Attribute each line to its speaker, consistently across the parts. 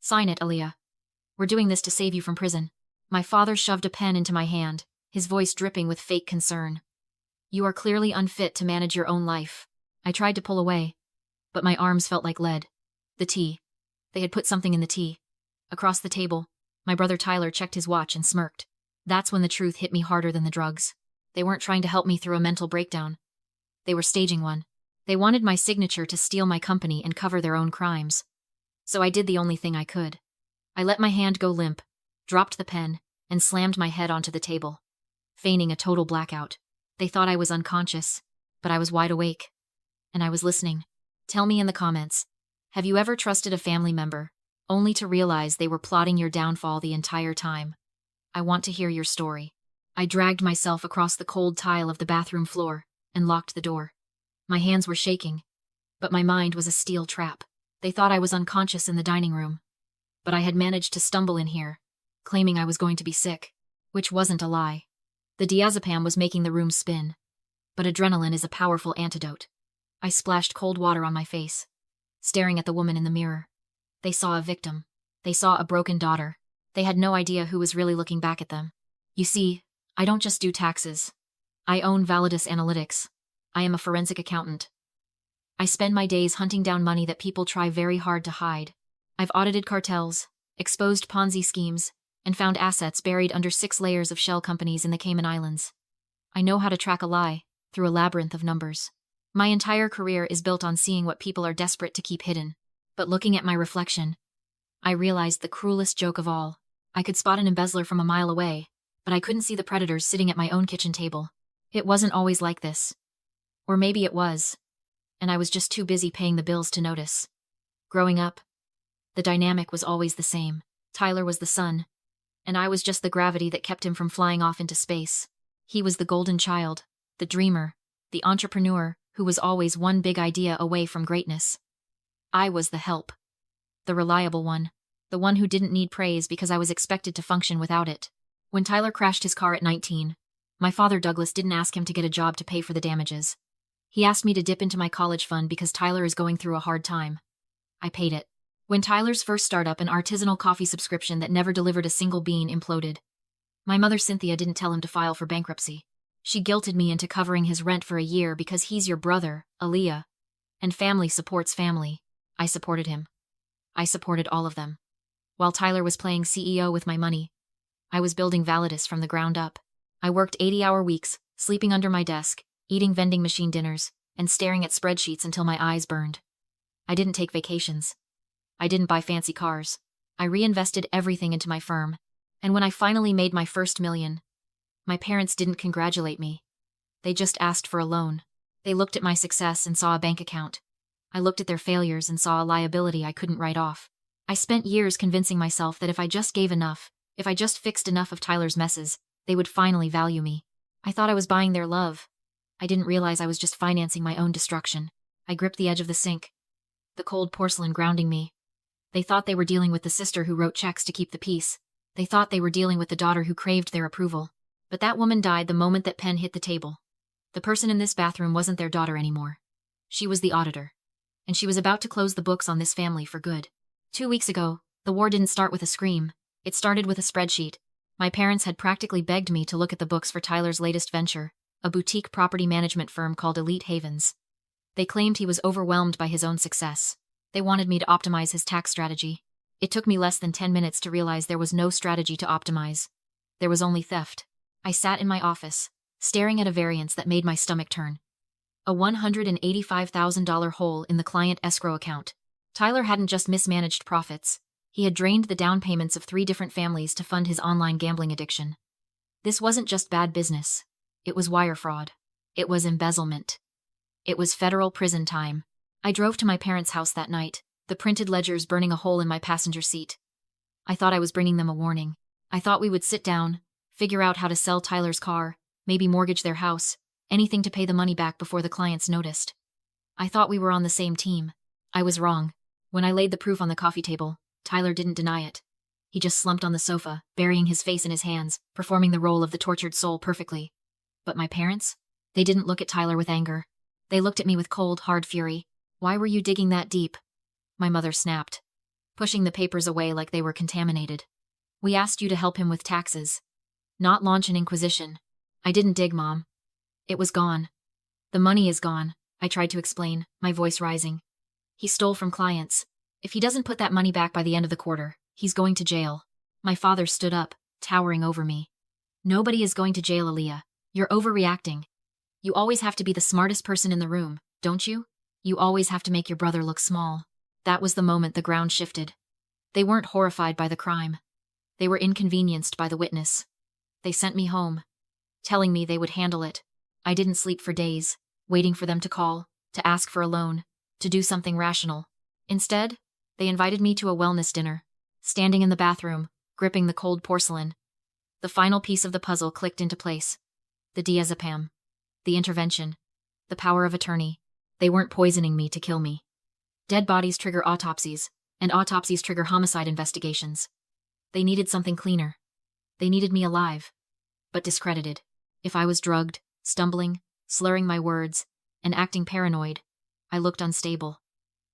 Speaker 1: Sign it, Aaliyah. We're doing this to save you from prison. My father shoved a pen into my hand, his voice dripping with fake concern. You are clearly unfit to manage your own life. I tried to pull away, but my arms felt like lead. The tea. They had put something in the tea. Across the table, my brother Tyler checked his watch and smirked. That's when the truth hit me harder than the drugs. They weren't trying to help me through a mental breakdown. They were staging one. They wanted my signature to steal my company and cover their own crimes. So I did the only thing I could. I let my hand go limp, dropped the pen, and slammed my head onto the table, feigning a total blackout. They thought I was unconscious, but I was wide awake. And I was listening. Tell me in the comments, have you ever trusted a family member, only to realize they were plotting your downfall the entire time? I want to hear your story. I dragged myself across the cold tile of the bathroom floor and locked the door. My hands were shaking, but my mind was a steel trap. They thought I was unconscious in the dining room, but I had managed to stumble in here, claiming I was going to be sick, which wasn't a lie. The diazepam was making the room spin, but adrenaline is a powerful antidote. I splashed cold water on my face, staring at the woman in the mirror. They saw a victim. They saw a broken daughter. They had no idea who was really looking back at them. You see, I don't just do taxes. I own Validus Analytics. I am a forensic accountant. I spend my days hunting down money that people try very hard to hide. I've audited cartels, exposed Ponzi schemes, and found assets buried under 6 layers of shell companies in the Cayman Islands. I know how to track a lie through a labyrinth of numbers. My entire career is built on seeing what people are desperate to keep hidden. But looking at my reflection, I realized the cruelest joke of all. I could spot an embezzler from a mile away, but I couldn't see the predators sitting at my own kitchen table. It wasn't always like this. Or maybe it was, and I was just too busy paying the bills to notice. Growing up, the dynamic was always the same. Tyler was the sun, and I was just the gravity that kept him from flying off into space. He was the golden child, the dreamer, the entrepreneur who was always one big idea away from greatness. I was the help, the reliable one, the one who didn't need praise because I was expected to function without it. When Tyler crashed his car at 19, my father Douglas didn't ask him to get a job to pay for the damages. He asked me to dip into my college fund because Tyler is going through a hard time. I paid it. When Tyler's first startup, an artisanal coffee subscription that never delivered a single bean, imploded, my mother Cynthia didn't tell him to file for bankruptcy. She guilted me into covering his rent for a year because he's your brother, Aaliyah, and family supports family. I supported him. I supported all of them. While Tyler was playing CEO with my money, I was building Validus from the ground up. I worked 80-hour weeks, sleeping under my desk, eating vending machine dinners, and staring at spreadsheets until my eyes burned. I didn't take vacations. I didn't buy fancy cars. I reinvested everything into my firm, and when I finally made my first $1 million, my parents didn't congratulate me. They just asked for a loan. They looked at my success and saw a bank account. I looked at their failures and saw a liability I couldn't write off. I spent years convincing myself that if I just gave enough, if I just fixed enough of Tyler's messes, they would finally value me. I thought I was buying their love. I didn't realize I was just financing my own destruction. I gripped the edge of the sink, the cold porcelain grounding me. They thought they were dealing with the sister who wrote checks to keep the peace. They thought they were dealing with the daughter who craved their approval. But that woman died the moment that pen hit the table. The person in this bathroom wasn't their daughter anymore. She was the auditor. And she was about to close the books on this family for good. 2 weeks ago, the war didn't start with a scream. It started with a spreadsheet. My parents had practically begged me to look at the books for Tyler's latest venture, a boutique property management firm called Elite Havens. They claimed he was overwhelmed by his own success. They wanted me to optimize his tax strategy. It took me less than 10 minutes to realize there was no strategy to optimize. There was only theft. I sat in my office, staring at a variance that made my stomach turn. A $185,000 hole in the client escrow account. Tyler hadn't just mismanaged profits. He had drained the down payments of 3 different families to fund his online gambling addiction. This wasn't just bad business. It was wire fraud. It was embezzlement. It was federal prison time. I drove to my parents' house that night, the printed ledgers burning a hole in my passenger seat. I thought I was bringing them a warning. I thought we would sit down, figure out how to sell Tyler's car, maybe mortgage their house, anything to pay the money back before the clients noticed. I thought we were on the same team. I was wrong. When I laid the proof on the coffee table, Tyler didn't deny it. He just slumped on the sofa, burying his face in his hands, performing the role of the tortured soul perfectly. But my parents? They didn't look at Tyler with anger. They looked at me with cold, hard fury. Why were you digging that deep? My mother snapped. pushing the papers away like they were contaminated. We asked you to help him with taxes, not launch an inquisition. I didn't dig, Mom. It was gone. The money is gone, I tried to explain, my voice rising. He stole from clients. If he doesn't put that money back by the end of the quarter, he's going to jail. My father stood up, towering over me. Nobody is going to jail, Aaliyah. You're overreacting. You always have to be the smartest person in the room, don't you? You always have to make your brother look small. That was the moment the ground shifted. They weren't horrified by the crime. They were inconvenienced by the witness. They sent me home, telling me they would handle it. I didn't sleep for days, waiting for them to call, to ask for a loan, to do something rational. Instead, they invited me to a wellness dinner, standing in the bathroom, gripping the cold porcelain. The final piece of the puzzle clicked into place. The diazepam. The intervention. The power of attorney. They weren't poisoning me to kill me. Dead bodies trigger autopsies, and autopsies trigger homicide investigations. They needed something cleaner. They needed me alive, but discredited. If I was drugged, stumbling, slurring my words, and acting paranoid, I looked unstable.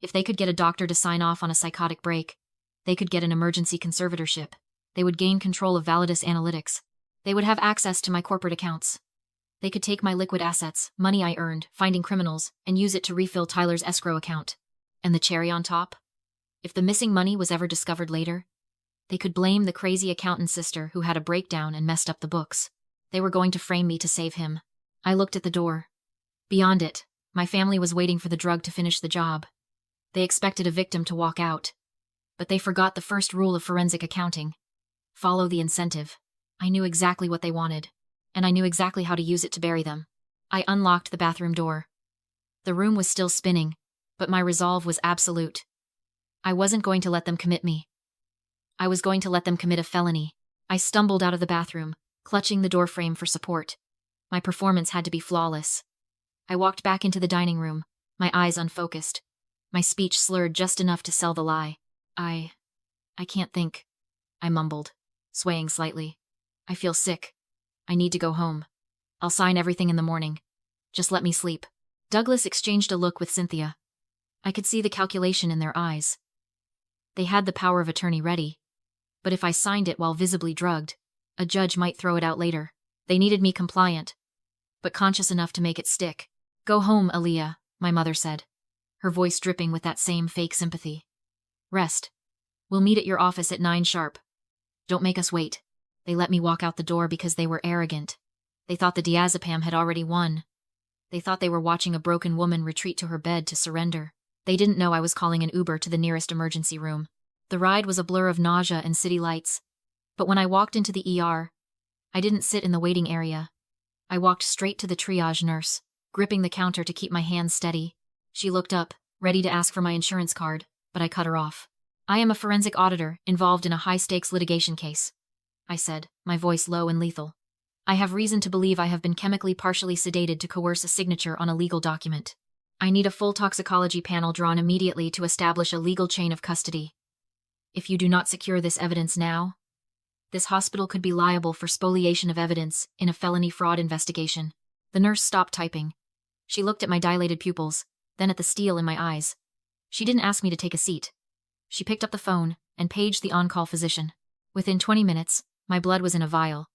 Speaker 1: If they could get a doctor to sign off on a psychotic break, they could get an emergency conservatorship. They would gain control of Validus Analytics. They would have access to my corporate accounts. They could take my liquid assets, money I earned, finding criminals, and use it to refill Tyler's escrow account. And the cherry on top? If the missing money was ever discovered later, they could blame the crazy accountant's sister who had a breakdown and messed up the books. They were going to frame me to save him. I looked at the door. Beyond it, my family was waiting for the drug to finish the job. They expected a victim to walk out. But they forgot the first rule of forensic accounting. Follow the incentive. I knew exactly what they wanted, and I knew exactly how to use it to bury them. I unlocked the bathroom door. The room was still spinning, but my resolve was absolute. I wasn't going to let them commit me. I was going to let them commit a felony. I stumbled out of the bathroom, clutching the doorframe for support. My performance had to be flawless. I walked back into the dining room, my eyes unfocused. My speech slurred just enough to sell the lie. I can't think, I mumbled, swaying slightly. I feel sick. I need to go home. I'll sign everything in the morning. Just let me sleep. Douglas exchanged a look with Cynthia. I could see the calculation in their eyes. They had the power of attorney ready. But if I signed it while visibly drugged, a judge might throw it out later. They needed me compliant, but conscious enough to make it stick. Go home, Aaliyah, my mother said, her voice dripping with that same fake sympathy. Rest. We'll meet at your office at 9 sharp. Don't make us wait. They let me walk out the door because they were arrogant. They thought the diazepam had already won. They thought they were watching a broken woman retreat to her bed to surrender. They didn't know I was calling an Uber to the nearest emergency room. The ride was a blur of nausea and city lights. But when I walked into the ER, I didn't sit in the waiting area. I walked straight to the triage nurse, gripping the counter to keep my hands steady. She looked up, ready to ask for my insurance card, but I cut her off. I am a forensic auditor involved in a high-stakes litigation case, I said, my voice low and lethal. I have reason to believe I have been chemically partially sedated to coerce a signature on a legal document. I need a full toxicology panel drawn immediately to establish a legal chain of custody. If you do not secure this evidence now, this hospital could be liable for spoliation of evidence in a felony fraud investigation. The nurse stopped typing. She looked at my dilated pupils, then at the steel in my eyes. She didn't ask me to take a seat. She picked up the phone and paged the on-call physician. Within 20 minutes, my blood was in a vial,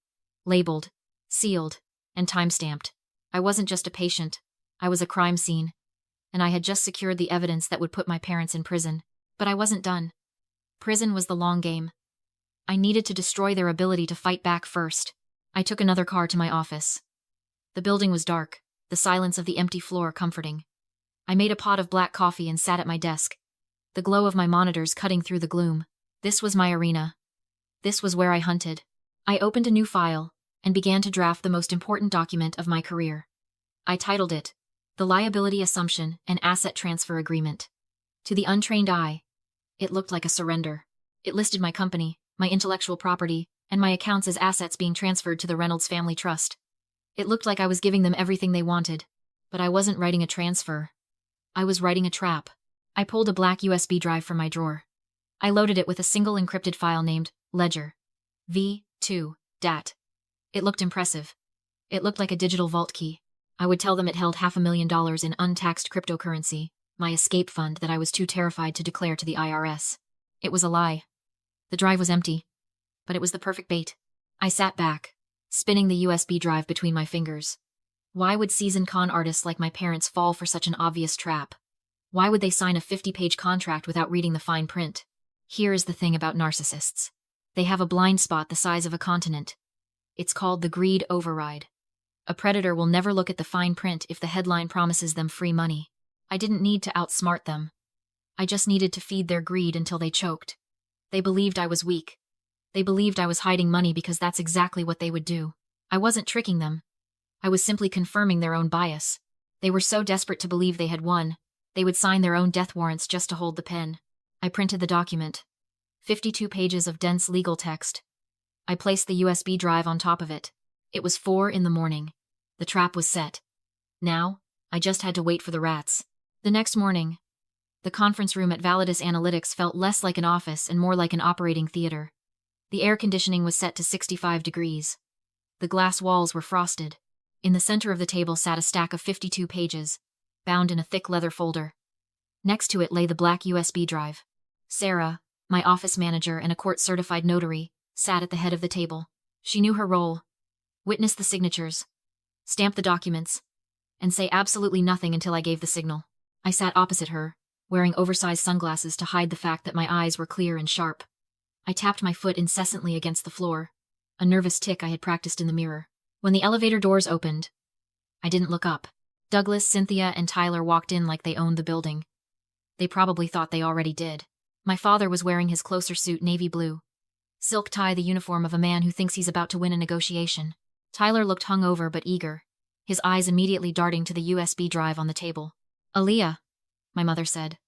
Speaker 1: labeled, sealed, and time-stamped. I wasn't just a patient. I was a crime scene. And I had just secured the evidence that would put my parents in prison. But I wasn't done. Prison was the long game. I needed to destroy their ability to fight back first. I took another car to my office. The building was dark, the silence of the empty floor comforting. I made a pot of black coffee and sat at my desk, the glow of my monitors cutting through the gloom. This was my arena. This was where I hunted. I opened a new file and began to draft the most important document of my career. I titled it, The Liability Assumption and Asset Transfer Agreement. To the untrained eye, it looked like a surrender. It listed my company, my intellectual property, and my accounts as assets being transferred to the Reynolds Family Trust. It looked like I was giving them everything they wanted, but I wasn't writing a transfer. I was writing a trap. I pulled a black USB drive from my drawer. I loaded it with a single encrypted file named Ledger. V2 DAT. It looked impressive. It looked like a digital vault key. I would tell them it held $500,000 in untaxed cryptocurrency, my escape fund that I was too terrified to declare to the IRS. It was a lie. The drive was empty, but it was the perfect bait. I sat back, spinning the USB drive between my fingers. Why would seasoned con artists like my parents fall for such an obvious trap? Why would they sign a 50-page contract without reading the fine print? Here is the thing about narcissists. They have a blind spot the size of a continent. It's called the greed override. A predator will never look at the fine print if the headline promises them free money. I didn't need to outsmart them. I just needed to feed their greed until they choked. They believed I was weak. They believed I was hiding money because that's exactly what they would do. I wasn't tricking them. I was simply confirming their own bias. They were so desperate to believe they had won, they would sign their own death warrants just to hold the pen. I printed the document. 52 pages of dense legal text. I placed the USB drive on top of it. It was 4 a.m. The trap was set. Now, I just had to wait for the rats. The next morning, the conference room at Validus Analytics felt less like an office and more like an operating theater. The air conditioning was set to 65 degrees. The glass walls were frosted. In the center of the table sat a stack of 52 pages, bound in a thick leather folder. Next to it lay the black USB drive. Sarah, my office manager and a court-certified notary, sat at the head of the table. She knew her role. Witness the signatures, stamp the documents, and say absolutely nothing until I gave the signal. I sat opposite her, wearing oversized sunglasses to hide the fact that my eyes were clear and sharp. I tapped my foot incessantly against the floor, a nervous tick I had practiced in the mirror. When the elevator doors opened, I didn't look up. Douglas, Cynthia, and Tyler walked in like they owned the building. They probably thought they already did. My father was wearing his closer suit navy blue. Silk tie, the uniform of a man who thinks he's about to win a negotiation. Tyler looked hungover but eager, his eyes immediately darting to the USB drive on the table. "Aaliyah," my mother said,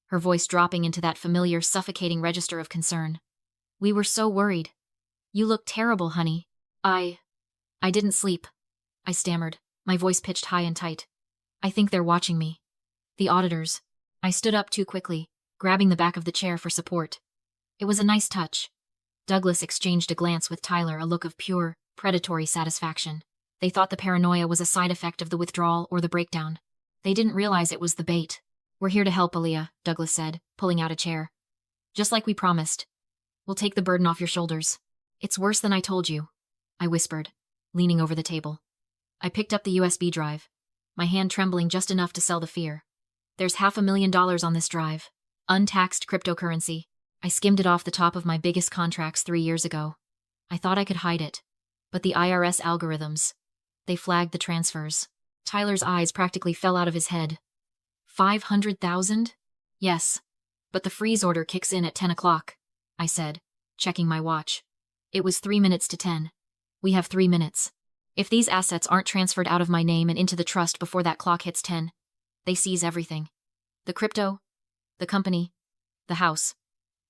Speaker 1: her voice dropping into that familiar, suffocating register of concern. "We were so worried. You look terrible, honey." I didn't sleep," I stammered, my voice pitched high and tight. "I think they're watching me. The auditors." I stood up too quickly, grabbing the back of the chair for support. It was a nice touch. Douglas exchanged a glance with Tyler, a look of pure, predatory satisfaction. They thought the paranoia was a side effect of the withdrawal or the breakdown. They didn't realize it was the bait. "We're here to help, Aaliyah," Douglas said, pulling out a chair. "Just like we promised. We'll take the burden off your shoulders." "It's worse than I told you," I whispered, leaning over the table. I picked up the USB drive, my hand trembling just enough to sell the fear. "There's $500,000 on this drive. Untaxed cryptocurrency. I skimmed it off the top of my biggest contracts 3 years ago. I thought I could hide it. But the IRS algorithms, they flagged the transfers." Tyler's eyes practically fell out of his head. 500,000? "Yes. But the freeze order kicks in at 10 o'clock, I said, checking my watch. It was 3 minutes to 10. "We have 3 minutes. If these assets aren't transferred out of my name and into the trust before that clock hits 10, they seize everything. The crypto, the company, the house.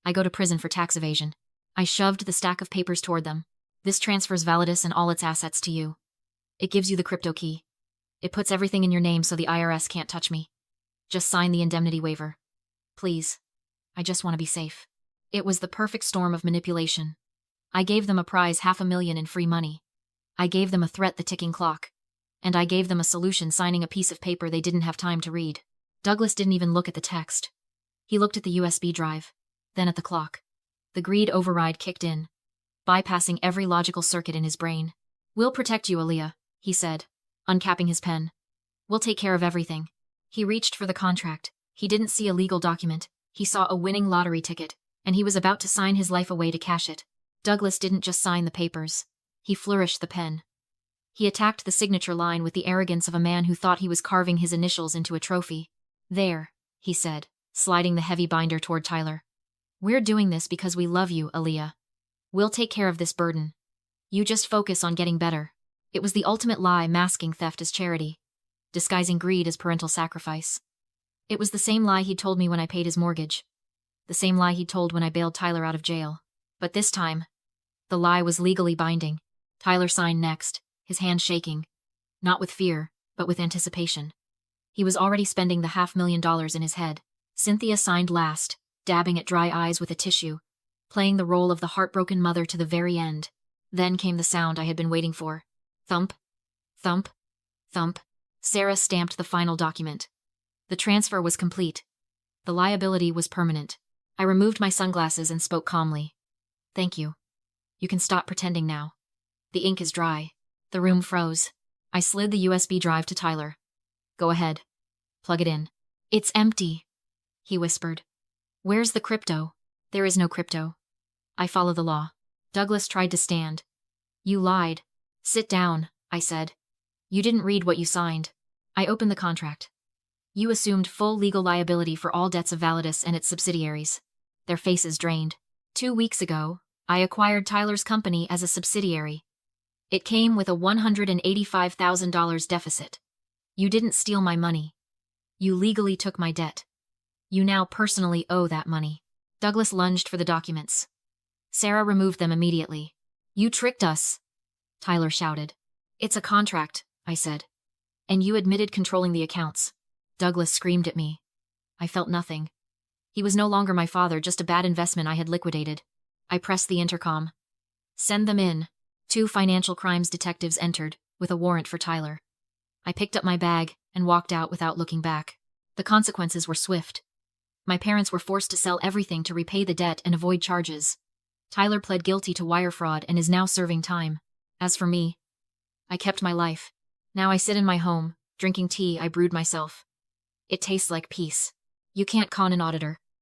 Speaker 1: I go to prison for tax evasion." I shoved the stack of papers toward them. "This transfers Validus and all its assets to you. It gives you the crypto key. It puts everything in your name so the IRS can't touch me. Just sign the indemnity waiver. Please. I just want to be safe." It was the perfect storm of manipulation. I gave them a prize, $500,000 in free money. I gave them a threat, the ticking clock. And I gave them a solution, signing a piece of paper they didn't have time to read. Douglas didn't even look at the text. He looked at the USB drive, then at the clock. The greed override kicked in, bypassing every logical circuit in his brain. "We'll protect you, Aaliyah," he said, uncapping his pen. "We'll take care of everything." He reached for the contract. He didn't see a legal document. He saw a winning lottery ticket, and he was about to sign his life away to cash it. Douglas didn't just sign the papers. He flourished the pen. He attacked the signature line with the arrogance of a man who thought he was carving his initials into a trophy. "There," he said, sliding the heavy binder toward Tyler. "We're doing this because we love you, Aaliyah. We'll take care of this burden. You just focus on getting better." It was the ultimate lie, masking theft as charity, disguising greed as parental sacrifice. It was the same lie he'd told me when I paid his mortgage. The same lie he'd told when I bailed Tyler out of jail. But this time, the lie was legally binding. Tyler signed next, his hand shaking. Not with fear, but with anticipation. He was already spending the $500,000 in his head. Cynthia signed last, dabbing at dry eyes with a tissue, playing the role of the heartbroken mother to the very end. Then came the sound I had been waiting for. Thump, thump, thump. Sarah stamped the final document. The transfer was complete. The liability was permanent. I removed my sunglasses and spoke calmly. Thank you. You can stop pretending now. The ink is dry. The room froze. I slid the USB drive to Tyler. Go ahead. Plug it in. It's empty, he whispered. Where's the crypto? There is no crypto. I follow the law. Douglas tried to stand. You lied. Sit down, I said. You didn't read what you signed. I opened the contract. You assumed full legal liability for all debts of Validus and its subsidiaries. Their faces drained. 2 weeks ago, I acquired Tyler's company as a subsidiary. It came with a $185,000 deficit. You didn't steal my money. You legally took my debt. You now personally owe that money. Douglas lunged for the documents. Sarah removed them immediately. You tricked us, Tyler shouted. It's a contract, I said. And you admitted controlling the accounts. Douglas screamed at me. I felt nothing. He was no longer my father, just a bad investment I had liquidated. I pressed the intercom. Send them in. 2 financial crimes detectives entered, with a warrant for Tyler. I picked up my bag and walked out without looking back. The consequences were swift. My parents were forced to sell everything to repay the debt and avoid charges. Tyler pled guilty to wire fraud and is now serving time. As for me, I kept my life. Now I sit in my home, drinking tea I brewed myself. It tastes like peace. You can't con an auditor.